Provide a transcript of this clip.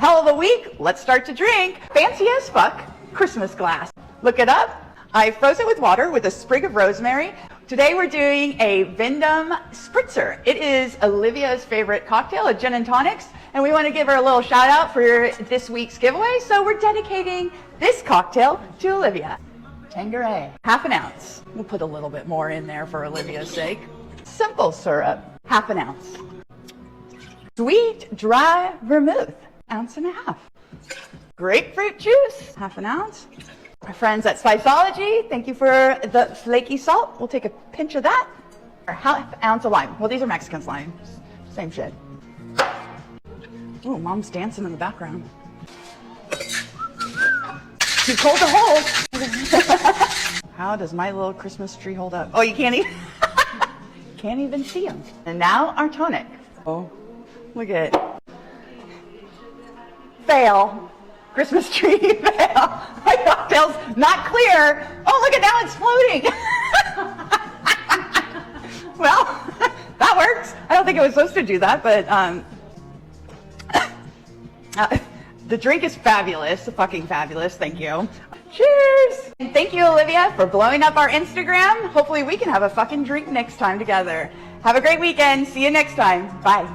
Hell of a week. Let's start to drink. Fancy as fuck Christmas glass. Look it up. I froze it with water with a sprig of rosemary. Today we're doing a Vendome Spritzer. It is Olivia's favorite cocktail, a gin and tonics, and we want to give her a little shout out for this week's giveaway, so we're dedicating this cocktail to Olivia. Tanqueray, ½ ounce. We'll put a little bit more in there for Olivia's sake. Simple syrup, ½ ounce. Sweet dry vermouth, 1.5 ounces. Grapefruit juice, ½ ounce. Our friends at Spiceology, thank you for the flaky salt. We'll take a pinch of that. Or ½ ounce of lime. Well, these are Mexican limes. Same shit. Ooh, Mom's dancing in the background. Too cold to hold. How does my little Christmas tree hold up? Oh, you can't even, can't even see them. And now our tonic. Oh, look at it. Fail. Christmas tree fail. My cocktail's not clear. Oh, look at now it's floating. Well, that works. I don't think it was supposed to do that, but the drink is fabulous, fucking fabulous. Thank you. Cheers. And thank you, Olivia, for blowing up our Instagram. Hopefully we can have a fucking drink next time together. Have a great weekend. See you next time. Bye.